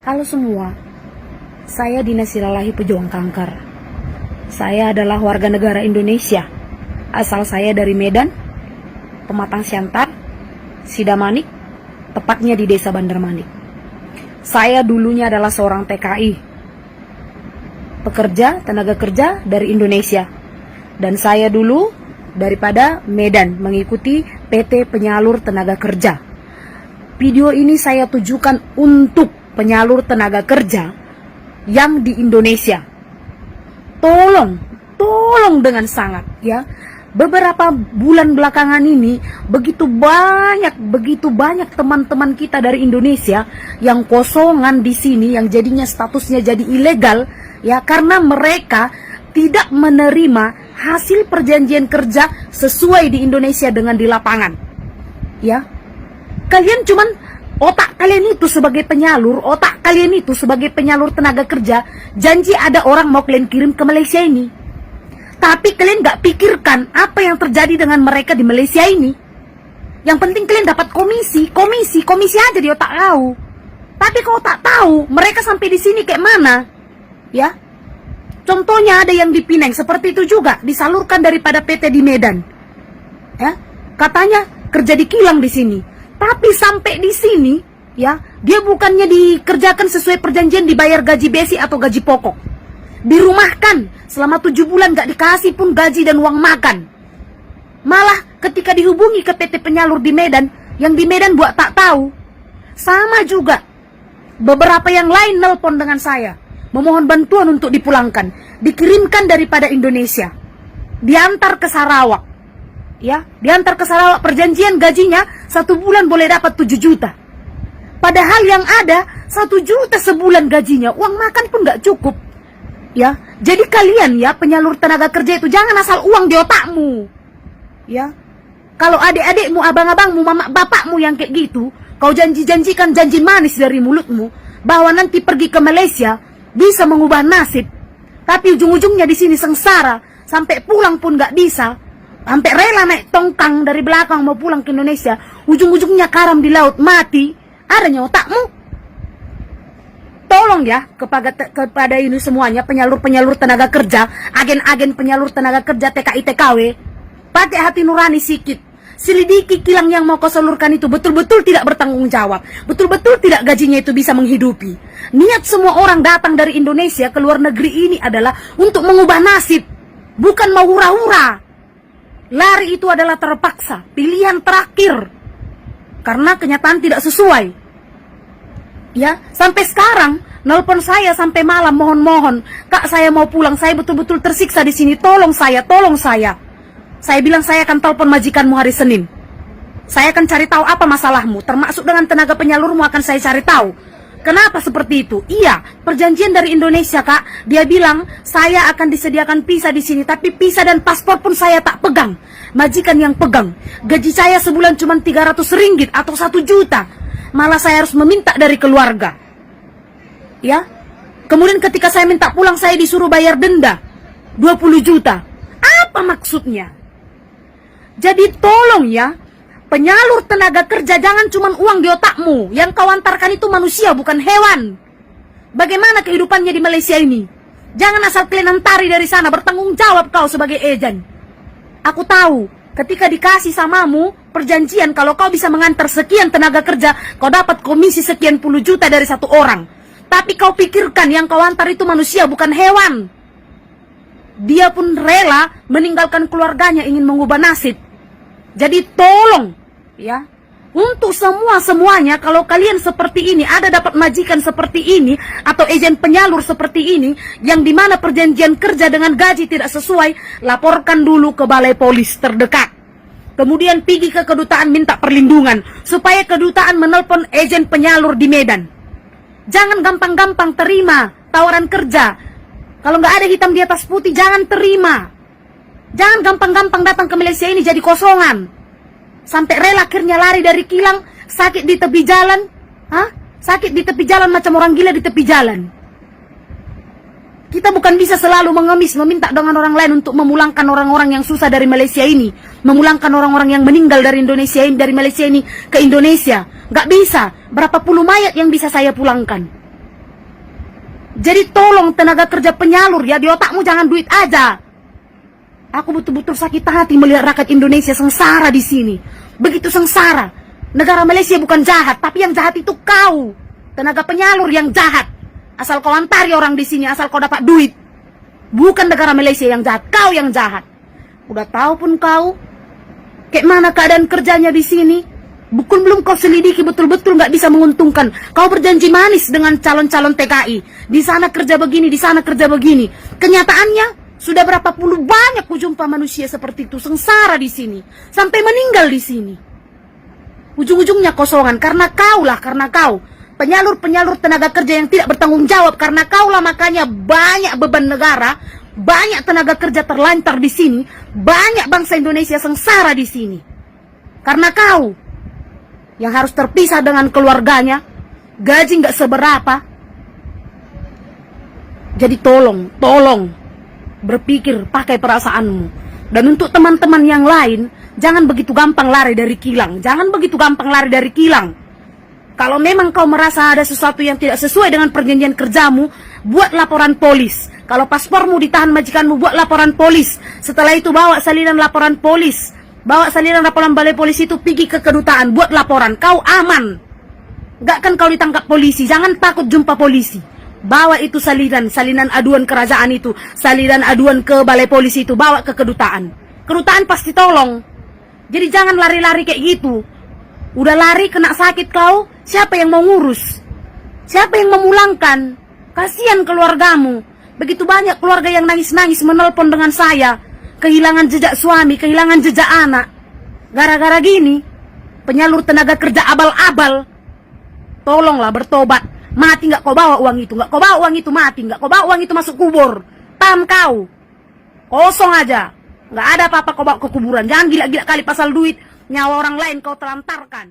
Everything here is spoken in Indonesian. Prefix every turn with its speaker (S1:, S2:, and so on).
S1: Halo semua, saya Dina Silalahi, pejuang kanker. Saya adalah warga negara Indonesia. Asal saya dari Medan, Pematang Siantar, Sidamanik, tepatnya di Desa Bandar Manik. Saya dulunya adalah seorang TKI, pekerja tenaga kerja dari Indonesia. Dan saya dulu daripada Medan mengikuti PT Penyalur Tenaga Kerja. Video ini saya tujukan untuk penyalur tenaga kerja yang di Indonesia. Tolong dengan sangat ya. Beberapa bulan belakangan ini begitu banyak teman-teman kita dari Indonesia yang kosongan di sini, yang jadinya statusnya jadi ilegal ya, karena mereka tidak menerima hasil perjanjian kerja sesuai di Indonesia dengan di lapangan. Ya. Kalian cuman otak kalian itu sebagai penyalur, otak kalian itu sebagai penyalur tenaga kerja, janji ada orang mau kalian kirim ke Malaysia ini. Tapi kalian gak pikirkan apa yang terjadi dengan mereka di Malaysia ini. Yang penting kalian dapat komisi aja di otak kau. Tapi kau tak tahu mereka sampai di sini kayak mana, ya? Contohnya ada yang di Pinang seperti itu juga, disalurkan daripada PT di Medan, ya? Katanya kerja di kilang di sini. Tapi sampai di sini, ya, dia bukannya dikerjakan sesuai perjanjian, dibayar gaji basic atau gaji pokok. Dirumahkan selama 7 bulan, gak dikasih pun gaji dan uang makan. Malah ketika dihubungi ke PT Penyalur di Medan, yang di Medan buat tak tahu. Sama juga, beberapa yang lain nelpon dengan saya, memohon bantuan untuk dipulangkan, dikirimkan daripada Indonesia, diantar ke Sarawak. Ya, diantar ke Sarawak, perjanjian gajinya 1 bulan boleh dapat 7 juta. Padahal yang ada 1 juta sebulan gajinya, uang makan pun gak cukup. Ya, jadi kalian ya penyalur tenaga kerja itu jangan asal uang di otakmu. Ya, kalau adik-adikmu, abang-abangmu, mama bapakmu yang kayak gitu, kau janji-janjikan janji manis dari mulutmu bahwa nanti pergi ke Malaysia bisa mengubah nasib. Tapi ujung-ujungnya di sini sengsara, sampai pulang pun gak bisa. Sampai rela naik tongkang dari belakang mau pulang ke Indonesia, ujung-ujungnya karam di laut, mati. Adanya otakmu. Tolong ya kepada ini semuanya, penyalur-penyalur tenaga kerja, agen-agen penyalur tenaga kerja, TKI TKW, pakai hati nurani sikit. Selidiki kilang yang mau kau salurkan itu betul-betul tidak bertanggung jawab, betul-betul tidak gajinya itu bisa menghidupi. Niat semua orang datang dari Indonesia ke luar negeri ini adalah untuk mengubah nasib, bukan mau hura-hura. Lari itu adalah terpaksa, pilihan terakhir, karena kenyataan tidak sesuai. Ya, sampai sekarang nelpon saya sampai malam, mohon, Kak saya mau pulang, saya betul-betul tersiksa di sini, tolong saya. Saya bilang saya akan telepon majikanmu hari Senin. Saya akan cari tahu apa masalahmu, termasuk dengan tenaga penyalurmu akan saya cari tahu. Kenapa seperti itu? Iya, perjanjian dari Indonesia, Kak. Dia bilang saya akan disediakan visa di sini, tapi visa dan paspor pun saya tak pegang. Majikan yang pegang. Gaji saya sebulan cuma 300 ringgit atau 1 juta. Malah saya harus meminta dari keluarga. Ya. Kemudian ketika saya minta pulang, saya disuruh bayar denda 20 juta. Apa maksudnya? Jadi tolong ya, penyalur tenaga kerja jangan cuma uang di otakmu. Yang kau antarkan itu manusia, bukan hewan. Bagaimana kehidupannya di Malaysia ini? Jangan asal kalian antari dari sana, bertanggung jawab kau sebagai ejen. Aku tahu, ketika dikasih samamu perjanjian kalau kau bisa mengantar sekian tenaga kerja, kau dapat komisi sekian puluh juta dari satu orang. Tapi kau pikirkan yang kau antar itu manusia, bukan hewan. Dia pun rela meninggalkan keluarganya ingin mengubah nasib. Jadi tolong ya, untuk semuanya, kalau kalian seperti ini, ada dapat majikan seperti ini atau ejen penyalur seperti ini, yang dimana perjanjian kerja dengan gaji tidak sesuai, laporkan dulu ke balai polis terdekat. Kemudian pergi ke kedutaan minta perlindungan, supaya kedutaan menelpon ejen penyalur di Medan. Jangan gampang-gampang terima tawaran kerja. Kalau nggak ada hitam di atas putih, jangan terima. Jangan gampang-gampang datang ke Malaysia ini jadi kosongan. Sampai rela akhirnya lari dari kilang, sakit di tepi jalan. Sakit di tepi jalan macam orang gila di tepi jalan. Kita bukan bisa selalu mengemis, meminta dengan orang lain untuk memulangkan orang-orang yang susah dari Malaysia ini. Memulangkan orang-orang yang meninggal dari Indonesia ini, dari Malaysia ini ke Indonesia. Nggak bisa. Berapa puluh mayat yang bisa saya pulangkan? Jadi tolong tenaga kerja penyalur ya, di otakmu jangan duit aja. Aku betul-betul sakit hati melihat rakyat Indonesia sengsara di sini. Begitu sengsara. Negara Malaysia bukan jahat, tapi yang jahat itu kau. Tenaga penyalur yang jahat. Asal kau antari orang di sini, asal kau dapat duit. Bukan negara Malaysia yang jahat, kau yang jahat. Udah tahu pun kau kayak mana keadaan kerjanya di sini. Belum kau selidiki betul-betul nggak bisa menguntungkan. Kau berjanji manis dengan calon-calon TKI. Di sana kerja begini, di sana kerja begini. Kenyataannya sudah berapa puluh banyak ku jumpa manusia seperti itu sengsara di sini, sampai meninggal di sini. Ujung-ujungnya kosongan karena kau penyalur-penyalur tenaga kerja yang tidak bertanggung jawab, karena kaulah makanya banyak beban negara, banyak tenaga kerja terlantar di sini, banyak bangsa Indonesia sengsara di sini. Karena kau yang harus terpisah dengan keluarganya, gaji nggak seberapa. Jadi tolong berpikir, pakai perasaanmu. Dan untuk teman-teman yang lain, jangan begitu gampang lari dari kilang. Jangan begitu gampang lari dari kilang. Kalau memang kau merasa ada sesuatu yang tidak sesuai dengan perjanjian kerjamu, buat laporan polis. Kalau paspormu ditahan majikanmu, buat laporan polis. Setelah itu bawa salinan laporan polis. Bawa salinan laporan balai polisi itu pergi ke kedutaan, buat laporan. Kau aman. Gak kan kau ditangkap polisi, jangan takut jumpa polisi. Bawa itu salinan aduan kerajaan itu, salinan aduan ke balai polisi itu, bawa ke kedutaan. Kedutaan pasti tolong. Jadi jangan lari-lari kayak gitu. Udah lari kena sakit kau, siapa yang mau ngurus? Siapa yang memulangkan? Kasihan keluargamu. Begitu banyak keluarga yang nangis-nangis menelpon dengan saya, kehilangan jejak suami, kehilangan jejak anak. Gara-gara gini, penyalur tenaga kerja abal-abal. Tolonglah bertobat. Mati nggak kau bawa uang itu, nggak kau bawa uang itu mati, nggak kau bawa uang itu masuk kubur. Paham kau? Kosong aja. Nggak ada apa-apa kau bawa ke kuburan. Jangan gila-gila kali pasal duit. Nyawa orang lain kau telantarkan.